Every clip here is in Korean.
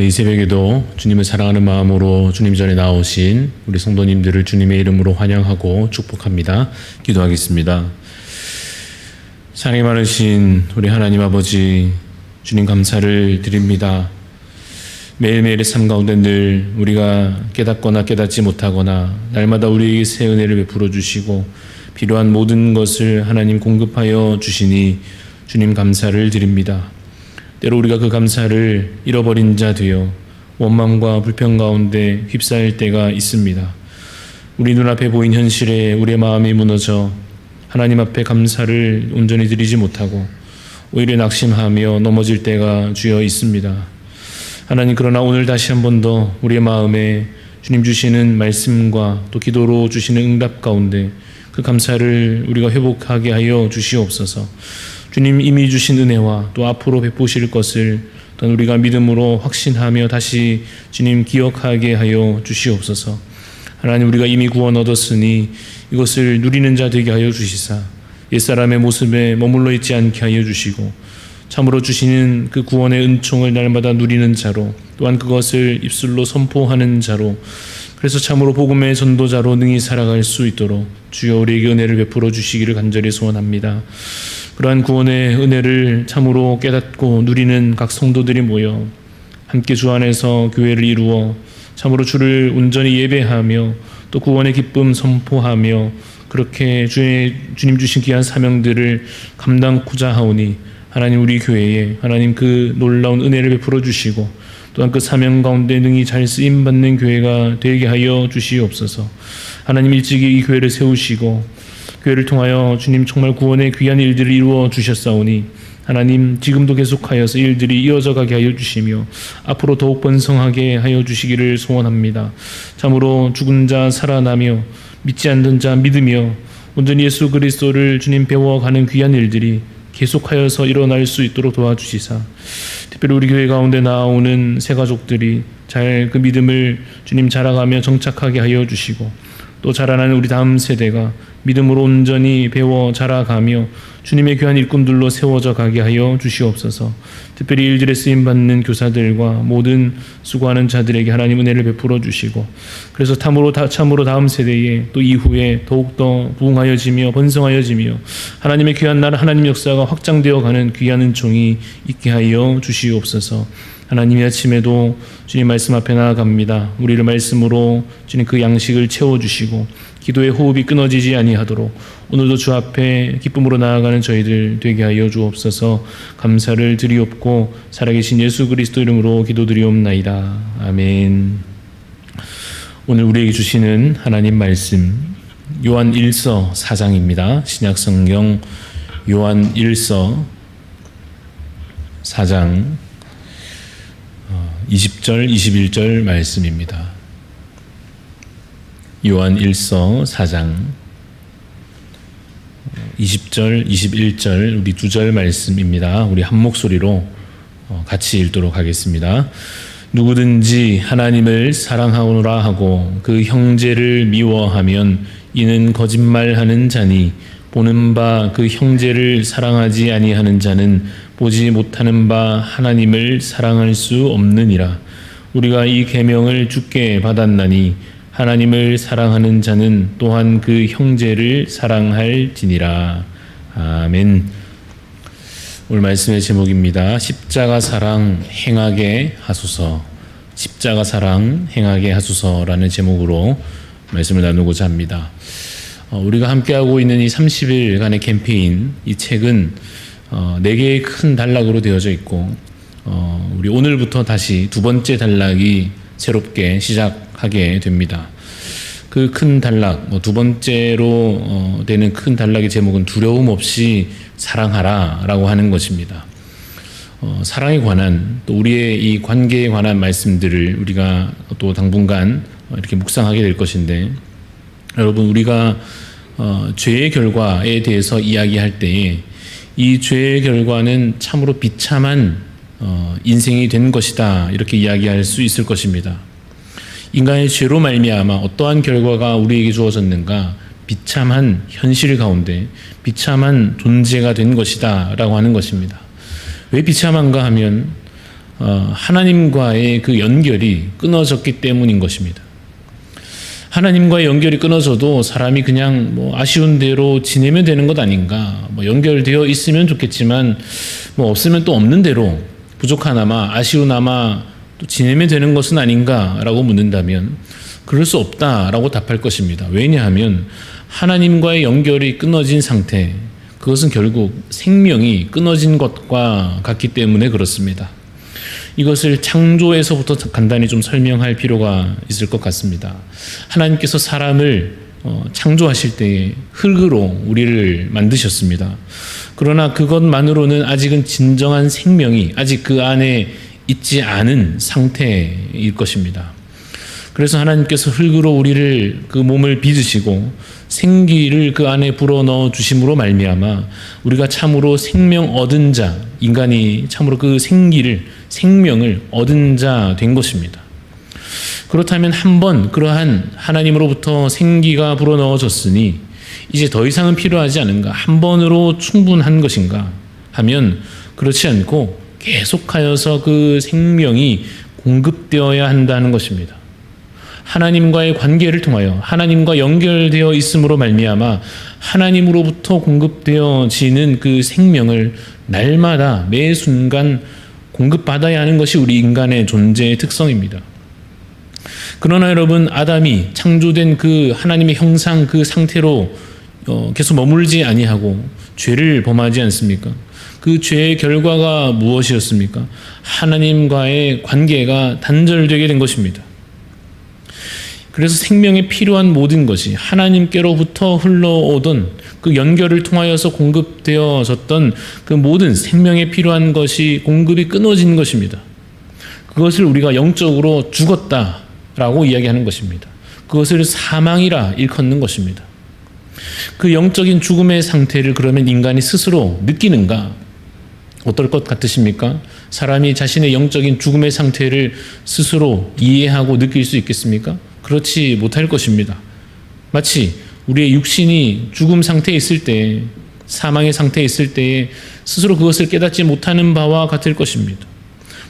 이 새벽에도 주님을 사랑하는 마음으로 주님 전에 나오신 우리 성도님들을 주님의 이름으로 환영하고 축복합니다. 기도하겠습니다. 사랑이 많으신 우리 하나님 아버지, 주님 감사를 드립니다. 매일매일의 삶 가운데 늘 우리가 깨닫거나 깨닫지 못하거나 날마다 우리에게 새 은혜를 베풀어 주시고 필요한 모든 것을 하나님 공급하여 주시니 주님 감사를 드립니다. 때로 우리가 그 감사를 잃어버린 자 되어 원망과 불평 가운데 휩싸일 때가 있습니다. 우리 눈앞에 보인 현실에 우리의 마음이 무너져 하나님 앞에 감사를 온전히 드리지 못하고 오히려 낙심하며 넘어질 때가 주여 있습니다. 하나님, 그러나 오늘 다시 한 번 더 우리의 마음에 주님 주시는 말씀과 또 기도로 주시는 응답 가운데 그 감사를 우리가 회복하게 하여 주시옵소서. 주님 이미 주신 은혜와 또 앞으로 베푸실 것을 또한 우리가 믿음으로 확신하며 다시 주님 기억하게 하여 주시옵소서. 하나님, 우리가 이미 구원 얻었으니 이것을 누리는 자 되게 하여 주시사 옛사람의 모습에 머물러 있지 않게 하여 주시고 참으로 주시는 그 구원의 은총을 날마다 누리는 자로, 또한 그것을 입술로 선포하는 자로, 그래서 참으로 복음의 전도자로 능히 살아갈 수 있도록 주여 우리에게 은혜를 베풀어 주시기를 간절히 소원합니다. 그러한 구원의 은혜를 참으로 깨닫고 누리는 각 성도들이 모여 함께 주 안에서 교회를 이루어 참으로 주를 온전히 예배하며 또 구원의 기쁨 선포하며 그렇게 주님 주신 귀한 사명들을 감당코자 하오니 하나님, 우리 교회에 하나님 그 놀라운 은혜를 베풀어 주시고 또한 그 사명 가운데 능히 잘 쓰임받는 교회가 되게 하여 주시옵소서. 하나님, 일찍이 이 교회를 세우시고 교회를 통하여 주님 정말 구원의 귀한 일들을 이루어 주셨사오니 하나님, 지금도 계속하여서 일들이 이어져 가게 하여 주시며 앞으로 더욱 번성하게 하여 주시기를 소원합니다. 참으로 죽은 자 살아나며 믿지 않는 자 믿으며 온전히 예수 그리스도를 주님 배워가는 귀한 일들이 계속하여서 일어날 수 있도록 도와주시사 특별히 우리 교회 가운데 나오는 새 가족들이 잘 그 믿음을 주님 자라가며 정착하게 하여 주시고 또 자라나는 우리 다음 세대가 믿음으로 온전히 배워 자라가며 주님의 귀한 일꾼들로 세워져 가게 하여 주시옵소서. 특별히 일들에 쓰임받는 교사들과 모든 수고하는 자들에게 하나님 은혜를 베풀어 주시고 그래서 참으로 다음 세대에 또 이후에 더욱더 부흥하여지며 번성하여지며 하나님의 귀한 나라 하나님 역사가 확장되어 가는 귀한 은총이 있게 하여 주시옵소서. 하나님, 이 아침에도 주님 말씀 앞에 나아갑니다. 우리를 말씀으로 주님 그 양식을 채워주시고 기도의 호흡이 끊어지지 아니하도록 오늘도 주 앞에 기쁨으로 나아가는 저희들 되게 하여 주옵소서. 감사를 드리옵고 살아계신 예수 그리스도 이름으로 기도드리옵나이다. 아멘. 오늘 우리에게 주시는 하나님 말씀 요한 1서 4장입니다. 신약성경 요한 1서 4장 20절 21절 말씀입니다. 요한 1서 4장 20절 21절 우리 두 절 말씀입니다. 우리 한 목소리로 같이 읽도록 하겠습니다. 누구든지 하나님을 사랑하오노라 하고 그 형제를 미워하면 이는 거짓말하는 자니 보는 바 그 형제를 사랑하지 아니하는 자는 보지 못하는 바 하나님을 사랑할 수 없느니라. 우리가 이 계명을 주께 받았나니 하나님을 사랑하는 자는 또한 그 형제를 사랑할지니라. 아멘. 오늘 말씀의 제목입니다. 십자가 사랑 행하게 하소서. 십자가 사랑 행하게 하소서라는 제목으로 말씀을 나누고자 합니다. 우리가 함께하고 있는 이 30일간의 캠페인, 이 책은 4개의 큰 단락으로 되어져 있고 우리 오늘부터 다시 두 번째 단락이 새롭게 시작하게 됩니다. 그 큰 단락, 두 번째로 되는 큰 단락의 제목은 두려움 없이 사랑하라 라고 하는 것입니다. 사랑에 관한 또 우리의 이 관계에 관한 말씀들을 우리가 또 당분간 이렇게 묵상하게 될 것인데, 여러분, 우리가 죄의 결과에 대해서 이야기할 때에 이 죄의 결과는 참으로 비참한 인생이 된 것이다 이렇게 이야기할 수 있을 것입니다. 인간의 죄로 말미암아 어떠한 결과가 우리에게 주어졌는가? 비참한 현실 가운데 비참한 존재가 된 것이다 라고 하는 것입니다. 왜 비참한가 하면 하나님과의 그 연결이 끊어졌기 때문인 것입니다. 하나님과의 연결이 끊어져도 사람이 그냥 아쉬운 대로 지내면 되는 것 아닌가, 연결되어 있으면 좋겠지만 없으면 또 없는 대로 부족하나마 아쉬우나마 또 지내면 되는 것은 아닌가라고 묻는다면 그럴 수 없다라고 답할 것입니다. 왜냐하면 하나님과의 연결이 끊어진 상태, 그것은 결국 생명이 끊어진 것과 같기 때문에 그렇습니다. 이것을 창조에서부터 간단히 좀 설명할 필요가 있을 것 같습니다. 하나님께서 사람을 창조하실 때에 흙으로 우리를 만드셨습니다. 그러나 그것만으로는 아직은 진정한 생명이 아직 그 안에 있지 않은 상태일 것입니다. 그래서 하나님께서 흙으로 우리를 그 몸을 빚으시고 생기를 그 안에 불어넣어 주심으로 말미암아 우리가 참으로 생명 얻은 자, 인간이 참으로 그 생명을 얻은 자 된 것입니다. 그렇다면 한번 그러한 하나님으로부터 생기가 불어넣어졌으니 이제 더 이상은 필요하지 않은가? 한 번으로 충분한 것인가? 하면 그렇지 않고 계속하여서 그 생명이 공급되어야 한다는 것입니다. 하나님과의 관계를 통하여 하나님과 연결되어 있음으로 말미암아 하나님으로부터 공급되어지는 그 생명을 날마다 매 순간 공급받아야 하는 것이 우리 인간의 존재의 특성입니다. 그러나 여러분, 아담이 창조된 그 하나님의 형상 그 상태로 계속 머물지 아니하고 죄를 범하지 않습니까? 그 죄의 결과가 무엇이었습니까? 하나님과의 관계가 단절되게 된 것입니다. 그래서 생명에 필요한 모든 것이 하나님께로부터 흘러오던 그 연결을 통하여서 공급되어졌던 그 모든 생명에 필요한 것이 공급이 끊어진 것입니다. 그것을 우리가 영적으로 죽었다라고 이야기하는 것입니다. 그것을 사망이라 일컫는 것입니다. 그 영적인 죽음의 상태를 그러면 인간이 스스로 느끼는가? 어떨 것 같으십니까? 사람이 자신의 영적인 죽음의 상태를 스스로 이해하고 느낄 수 있겠습니까? 그렇지 못할 것입니다. 마치 우리의 육신이 죽음 상태에 있을 때, 사망의 상태에 있을 때에 스스로 그것을 깨닫지 못하는 바와 같을 것입니다.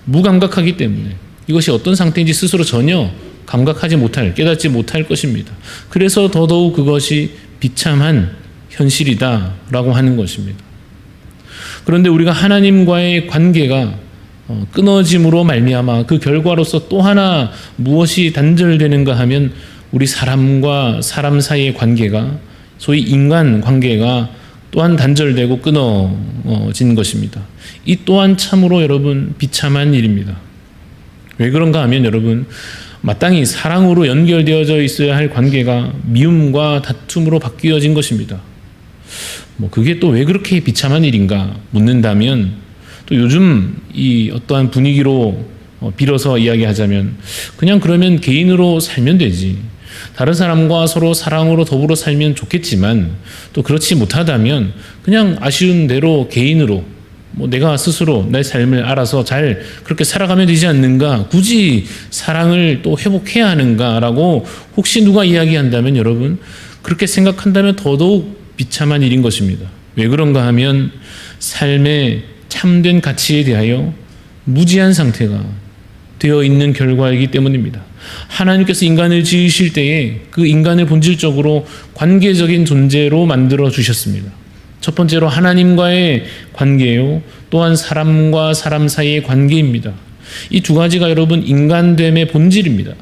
무감각하기 때문에 이것이 어떤 상태인지 스스로 전혀 감각하지 못할, 깨닫지 못할 것입니다. 그래서 더더욱 그것이 비참한 현실이다라고 하는 것입니다. 그런데 우리가 하나님과의 관계가 끊어짐으로 말미암아 그 결과로서 또 하나 무엇이 단절되는가 하면 우리 사람과 사람 사이의 관계가, 소위 인간 관계가 또한 단절되고 끊어진 것입니다. 이 또한 참으로 여러분 비참한 일입니다. 왜 그런가 하면 여러분, 마땅히 사랑으로 연결되어져 있어야 할 관계가 미움과 다툼으로 바뀌어진 것입니다. 그게 또 왜 그렇게 비참한 일인가 묻는다면, 또 요즘 이 어떠한 분위기로 빌어서 이야기하자면 그냥 그러면 개인으로 살면 되지, 다른 사람과 서로 사랑으로 더불어 살면 좋겠지만 또 그렇지 못하다면 그냥 아쉬운 대로 개인으로 내가 스스로 내 삶을 알아서 잘 그렇게 살아가면 되지 않는가, 굳이 사랑을 또 회복해야 하는가라고 혹시 누가 이야기한다면 여러분, 그렇게 생각한다면 더더욱 비참한 일인 것입니다. 왜 그런가 하면 삶의 참된 가치에 대하여 무지한 상태가 되어 있는 결과이기 때문입니다. 하나님께서 인간을 지으실 때에 그 인간을 본질적으로 관계적인 존재로 만들어 주셨습니다. 첫 번째로 하나님과의 관계요, 또한 사람과 사람 사이의 관계입니다. 이 두 가지가 여러분 인간됨의 본질입니다.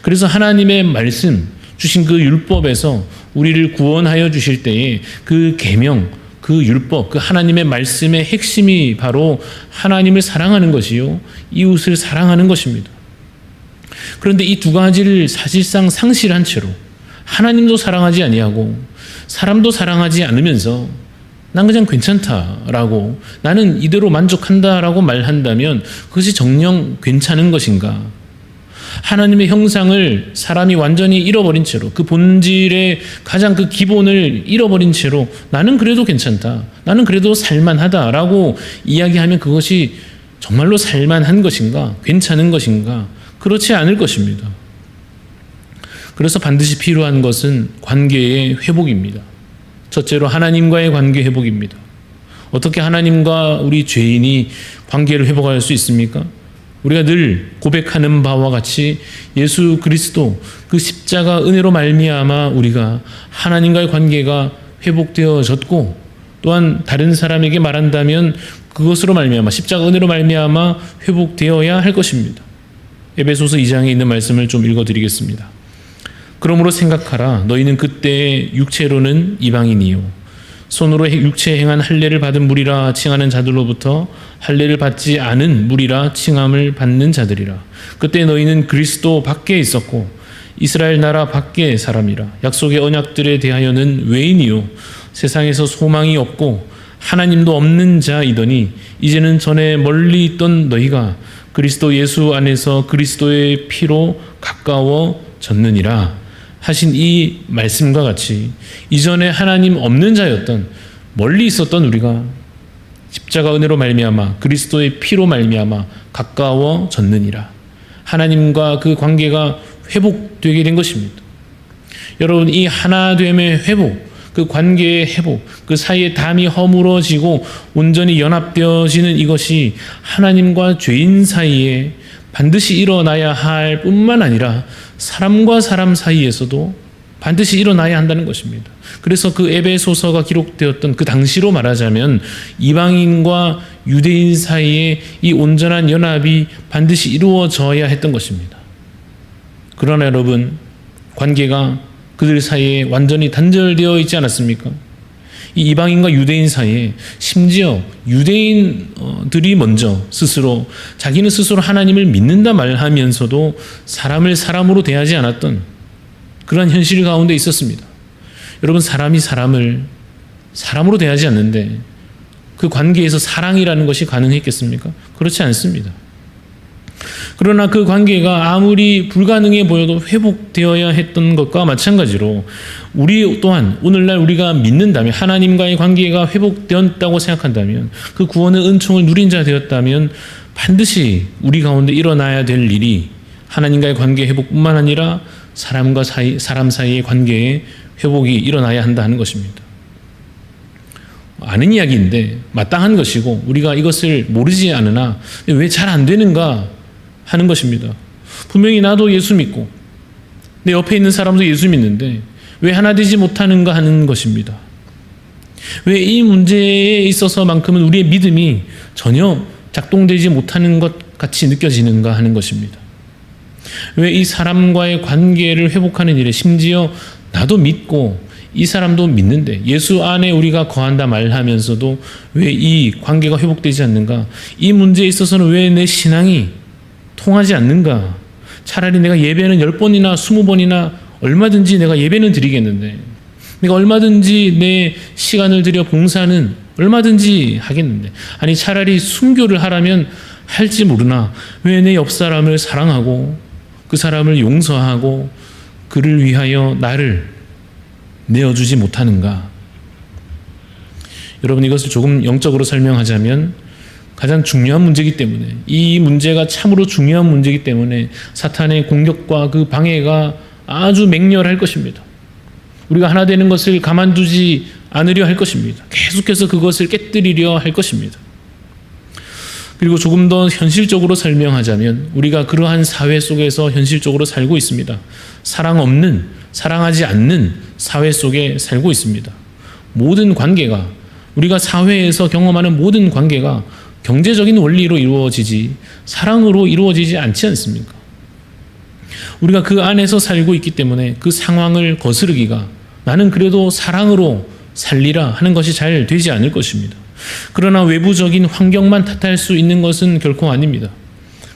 그래서 하나님의 말씀, 주신 그 율법에서 우리를 구원하여 주실 때에 그 계명, 그 율법, 그 하나님의 말씀의 핵심이 바로 하나님을 사랑하는 것이요, 이웃을 사랑하는 것입니다. 그런데 이 두 가지를 사실상 상실한 채로 하나님도 사랑하지 아니하고 사람도 사랑하지 않으면서 난 그냥 괜찮다라고, 나는 이대로 만족한다라고 말한다면 그것이 정녕 괜찮은 것인가? 하나님의 형상을 사람이 완전히 잃어버린 채로, 그 본질의 가장 그 기본을 잃어버린 채로 나는 그래도 괜찮다, 나는 그래도 살만하다라고 이야기하면 그것이 정말로 살만한 것인가? 괜찮은 것인가? 그렇지 않을 것입니다. 그래서 반드시 필요한 것은 관계의 회복입니다. 첫째로 하나님과의 관계 회복입니다. 어떻게 하나님과 우리 죄인이 관계를 회복할 수 있습니까? 우리가 늘 고백하는 바와 같이 예수 그리스도 그 십자가 은혜로 말미암아 우리가 하나님과의 관계가 회복되어졌고, 또한 다른 사람에게 말한다면 그것으로 말미암아 십자가 은혜로 말미암아 회복되어야 할 것입니다. 에베소서 2장에 있는 말씀을 좀 읽어드리겠습니다. 그러므로 생각하라. 너희는 그때 육체로는 이방인이요 손으로 육체에 행한 할례를 받은 무리라 칭하는 자들로부터 할례를 받지 않은 무리라 칭함을 받는 자들이라. 그때 너희는 그리스도 밖에 있었고 이스라엘 나라 밖의 사람이라. 약속의 언약들에 대하여는 외인이요 세상에서 소망이 없고 하나님도 없는 자이더니 이제는 전에 멀리 있던 너희가 그리스도 예수 안에서 그리스도의 피로 가까워졌느니라 하신 이 말씀과 같이 이전에 하나님 없는 자였던, 멀리 있었던 우리가 십자가 은혜로 말미암아 그리스도의 피로 말미암아 가까워졌느니라. 하나님과 그 관계가 회복되게 된 것입니다. 여러분, 이 하나됨의 회복, 그 관계의 회복, 그 사이에 담이 허물어지고 온전히 연합되어지는 이것이 하나님과 죄인 사이에 반드시 일어나야 할 뿐만 아니라 사람과 사람 사이에서도 반드시 일어나야 한다는 것입니다. 그래서 그 에베소서가 기록되었던 그 당시로 말하자면 이방인과 유대인 사이에 이 온전한 연합이 반드시 이루어져야 했던 것입니다. 그러나 여러분, 관계가 그들 사이에 완전히 단절되어 있지 않았습니까? 이 이방인과 유대인 사이에 심지어 유대인들이 먼저 스스로 자기는 스스로 하나님을 믿는다 말하면서도 사람을 사람으로 대하지 않았던 그러한 현실 가운데 있었습니다. 여러분, 사람이 사람을 사람으로 대하지 않는데 그 관계에서 사랑이라는 것이 가능했겠습니까? 그렇지 않습니다. 그러나 그 관계가 아무리 불가능해 보여도 회복되어야 했던 것과 마찬가지로 우리 또한 오늘날 우리가 믿는다면, 하나님과의 관계가 회복되었다고 생각한다면, 그 구원의 은총을 누린 자 되었다면 반드시 우리 가운데 일어나야 될 일이 하나님과의 관계 회복뿐만 아니라 사람 사이의 관계의 회복이 일어나야 한다는 것입니다. 아는 이야기인데 마땅한 것이고 우리가 이것을 모르지 않으나 왜 잘 안 되는가 하는 것입니다. 분명히 나도 예수 믿고 내 옆에 있는 사람도 예수 믿는데 왜 하나 되지 못하는가 하는 것입니다. 왜 이 문제에 있어서만큼은 우리의 믿음이 전혀 작동되지 못하는 것 같이 느껴지는가 하는 것입니다. 왜 이 사람과의 관계를 회복하는 일에, 심지어 나도 믿고 이 사람도 믿는데 예수 안에 우리가 거한다 말하면서도 왜 이 관계가 회복되지 않는가? 이 문제에 있어서는 왜 내 신앙이 통하지 않는가? 차라리 내가 예배는 10번이나 20번이나 얼마든지 내가 예배는 드리겠는데, 내가 얼마든지 내 시간을 들여 봉사는 얼마든지 하겠는데, 아니 차라리 순교를 하라면 할지 모르나 왜 내 옆 사람을 사랑하고 그 사람을 용서하고 그를 위하여 나를 내어주지 못하는가? 여러분, 이것을 조금 영적으로 설명하자면 가장 중요한 문제이기 때문에, 이 문제가 참으로 중요한 문제이기 때문에 사탄의 공격과 그 방해가 아주 맹렬할 것입니다. 우리가 하나 되는 것을 가만두지 않으려 할 것입니다. 계속해서 그것을 깨뜨리려 할 것입니다. 그리고 조금 더 현실적으로 설명하자면 우리가 그러한 사회 속에서 현실적으로 살고 있습니다. 사랑 없는, 사랑하지 않는 사회 속에 살고 있습니다. 모든 관계가, 우리가 사회에서 경험하는 모든 관계가 경제적인 원리로 이루어지지 사랑으로 이루어지지 않지 않습니까? 우리가 그 안에서 살고 있기 때문에 그 상황을 거스르기가, 나는 그래도 사랑으로 살리라 하는 것이 잘 되지 않을 것입니다. 그러나 외부적인 환경만 탓할 수 있는 것은 결코 아닙니다.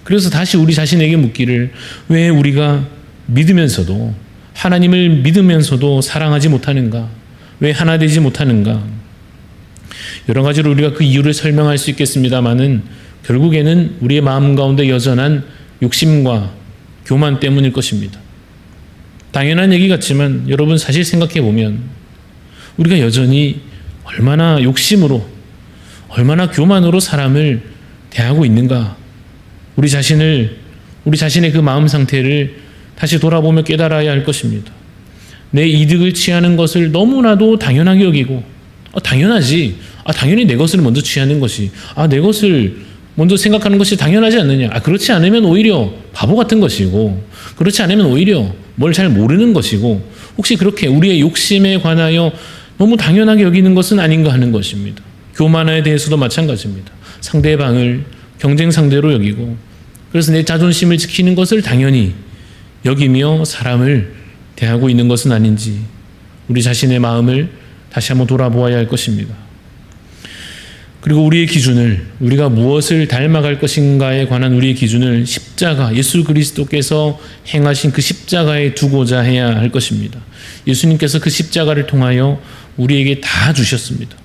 그래서 다시 우리 자신에게 묻기를, 왜 우리가 믿으면서도, 하나님을 믿으면서도 사랑하지 못하는가? 왜 하나 되지 못하는가? 여러 가지로 우리가 그 이유를 설명할 수 있겠습니다마는 결국에는 우리의 마음 가운데 여전한 욕심과 교만 때문일 것입니다. 당연한 얘기 같지만 여러분, 사실 생각해 보면 우리가 여전히 얼마나 욕심으로, 얼마나 교만으로 사람을 대하고 있는가, 우리 자신의 그 마음 상태를 다시 돌아보며 깨달아야 할 것입니다. 내 이득을 취하는 것을 너무나도 당연하게 여기고, 당연하지, 당연히 내 것을 먼저 취하는 것이, 내 것을 먼저 생각하는 것이 당연하지 않느냐? 그렇지 않으면 오히려 바보 같은 것이고, 그렇지 않으면 오히려 뭘 잘 모르는 것이고, 혹시 그렇게 우리의 욕심에 관하여 너무 당연하게 여기는 것은 아닌가 하는 것입니다. 교만에 대해서도 마찬가지입니다. 상대방을 경쟁 상대로 여기고, 그래서 내 자존심을 지키는 것을 당연히 여기며 사람을 대하고 있는 것은 아닌지 우리 자신의 마음을 다시 한번 돌아보아야 할 것입니다. 그리고 우리의 기준을, 우리가 무엇을 닮아갈 것인가에 관한 우리의 기준을 십자가, 예수 그리스도께서 행하신 그 십자가에 두고자 해야 할 것입니다. 예수님께서 그 십자가를 통하여 우리에게 다 주셨습니다.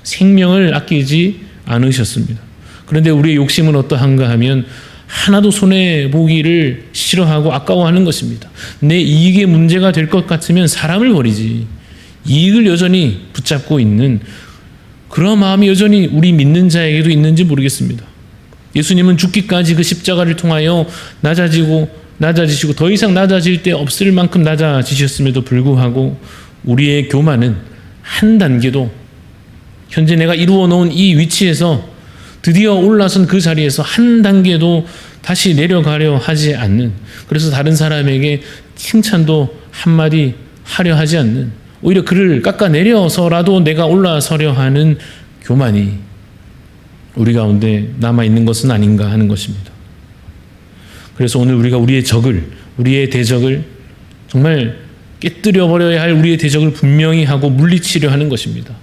생명을 아끼지 않으셨습니다. 그런데 우리의 욕심은 어떠한가 하면 하나도 손해보기를 싫어하고 아까워하는 것입니다. 내 이익에 문제가 될 것 같으면 사람을 버리지, 이익을 여전히 붙잡고 있는 그런 마음이 여전히 우리 믿는 자에게도 있는지 모르겠습니다. 예수님은 죽기까지 그 십자가를 통하여 낮아지시고 더 이상 낮아질 데 없을 만큼 낮아지셨음에도 불구하고 우리의 교만은 한 단계도, 현재 내가 이루어 놓은 이 위치에서 드디어 올라선 그 자리에서 한 단계도 다시 내려가려 하지 않는, 그래서 다른 사람에게 칭찬도 한마디 하려 하지 않는, 오히려 그를 깎아내려서라도 내가 올라서려 하는 교만이 우리 가운데 남아있는 것은 아닌가 하는 것입니다. 그래서 오늘 우리가 우리의 적을, 우리의 대적을, 정말 깨뜨려 버려야 할 우리의 대적을 분명히 하고 물리치려 하는 것입니다.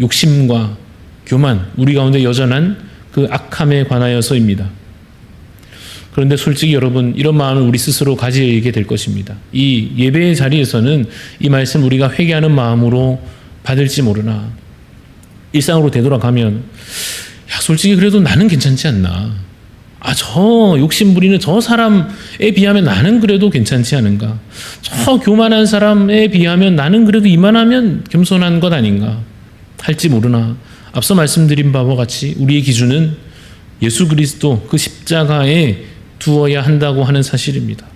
욕심과 교만, 우리 가운데 여전한 그 악함에 관하여서입니다. 그런데 솔직히 여러분, 이런 마음을 우리 스스로 가지게 될 것입니다. 이 예배의 자리에서는 이 말씀 우리가 회개하는 마음으로 받을지 모르나 일상으로 되돌아가면 솔직히 그래도 나는 괜찮지 않나, 저 욕심 부리는 저 사람에 비하면 나는 그래도 괜찮지 않은가, 저 교만한 사람에 비하면 나는 그래도 이만하면 겸손한 것 아닌가 할지 모르나, 앞서 말씀드린 바와 같이 우리의 기준은 예수 그리스도 그 십자가에 두어야 한다고 하는 사실입니다.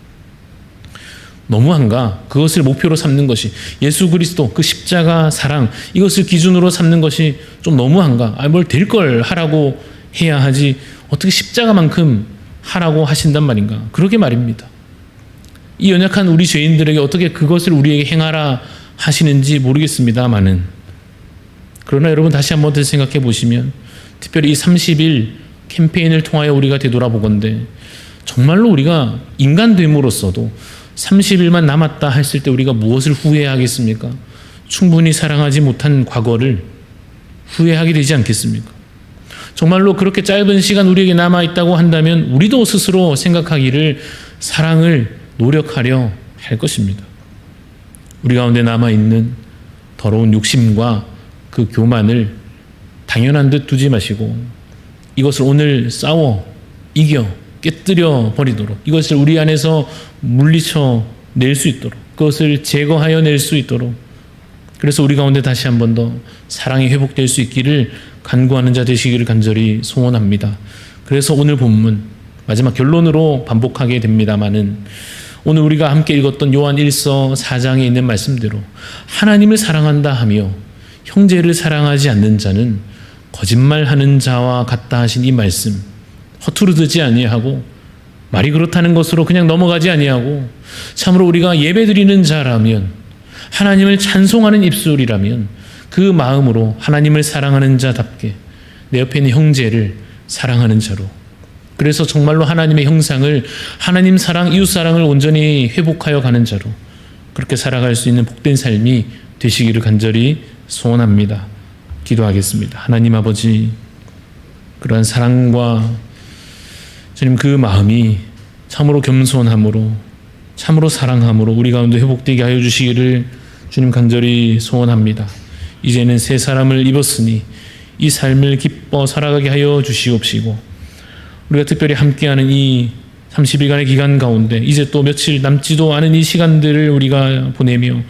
너무한가? 그것을 목표로 삼는 것이, 예수 그리스도 그 십자가 사랑, 이것을 기준으로 삼는 것이 좀 너무한가? 뭘 될 걸 하라고 해야 하지 어떻게 십자가만큼 하라고 하신단 말인가? 그러게 말입니다. 이 연약한 우리 죄인들에게 어떻게 그것을 우리에게 행하라 하시는지 모르겠습니다만은, 그러나 여러분 다시 한번 더 생각해 보시면, 특별히 이 30일 캠페인을 통하여 우리가 되돌아보건대 정말로 우리가 인간됨으로써도 30일만 남았다 했을 때 우리가 무엇을 후회하겠습니까? 충분히 사랑하지 못한 과거를 후회하게 되지 않겠습니까? 정말로 그렇게 짧은 시간 우리에게 남아있다고 한다면 우리도 스스로 생각하기를 사랑을 노력하려 할 것입니다. 우리 가운데 남아있는 더러운 욕심과 그 교만을 당연한 듯 두지 마시고 이것을 오늘 싸워 이겨 깨뜨려 버리도록, 이것을 우리 안에서 물리쳐 낼 수 있도록, 그것을 제거하여 낼 수 있도록, 그래서 우리 가운데 다시 한 번 더 사랑이 회복될 수 있기를 간구하는 자 되시기를 간절히 소원합니다. 그래서 오늘 본문 마지막 결론으로 반복하게 됩니다마는, 오늘 우리가 함께 읽었던 요한 1서 4장에 있는 말씀대로 하나님을 사랑한다 하며 형제를 사랑하지 않는 자는 거짓말하는 자와 같다 하신 이 말씀, 허투루 듣지 아니하고 말이 그렇다는 것으로 그냥 넘어가지 아니하고, 참으로 우리가 예배드리는 자라면, 하나님을 찬송하는 입술이라면 그 마음으로 하나님을 사랑하는 자답게 내 옆에 있는 형제를 사랑하는 자로, 그래서 정말로 하나님의 형상을, 하나님 사랑, 이웃 사랑을 온전히 회복하여 가는 자로 그렇게 살아갈 수 있는 복된 삶이 되시기를 간절히 소원합니다. 기도하겠습니다. 하나님 아버지, 그러한 사랑과 주님 그 마음이 참으로 겸손함으로, 참으로 사랑함으로 우리 가운데 회복되게 하여 주시기를 주님 간절히 소원합니다. 이제는 새 사람을 입었으니 이 삶을 기뻐 살아가게 하여 주시옵시고, 우리가 특별히 함께하는 이 30일간의 기간 가운데 이제 또 며칠 남지도 않은 이 시간들을 우리가 보내며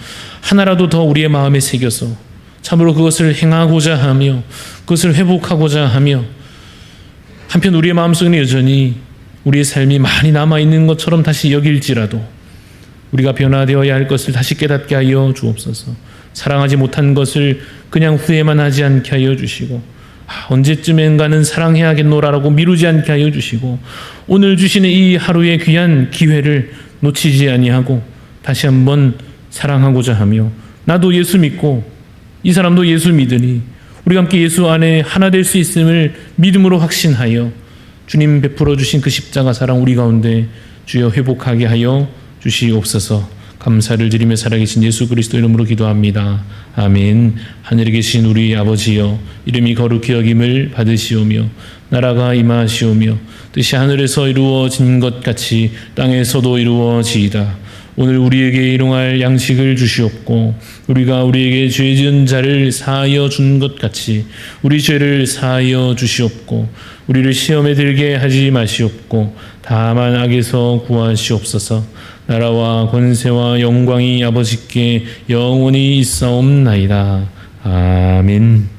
하나라도 더 우리의 마음에 새겨서 참으로 그것을 행하고자 하며 그것을 회복하고자 하며, 한편 우리의 마음속에는 여전히 우리의 삶이 많이 남아있는 것처럼 다시 여길지라도 우리가 변화되어야 할 것을 다시 깨닫게 하여 주옵소서. 사랑하지 못한 것을 그냥 후회만 하지 않게 하여 주시고, 언제쯤엔가는 사랑해야겠노라라고 미루지 않게 하여 주시고 오늘 주시는 이 하루의 귀한 기회를 놓치지 아니하고 다시 한번 사랑하고자 하며 나도 예수 믿고 이 사람도 예수 믿으니 우리가 함께 예수 안에 하나 될 수 있음을 믿음으로 확신하여 주님 베풀어 주신 그 십자가 사랑 우리 가운데 주여 회복하게 하여 주시옵소서. 감사를 드리며 살아계신 예수 그리스도 이름으로 기도합니다. 아멘. 하늘에 계신 우리 아버지여, 이름이 거룩히 여김을 받으시오며 나라가 임하시오며 뜻이 하늘에서 이루어진 것 같이 땅에서도 이루어지이다. 오늘 우리에게 일용할 양식을 주시옵고 우리가 우리에게 죄 지은 자를 사하여 준 것 같이 우리 죄를 사하여 주시옵고 우리를 시험에 들게 하지 마시옵고 다만 악에서 구하시옵소서. 나라와 권세와 영광이 아버지께 영원히 있사옵나이다. 아멘.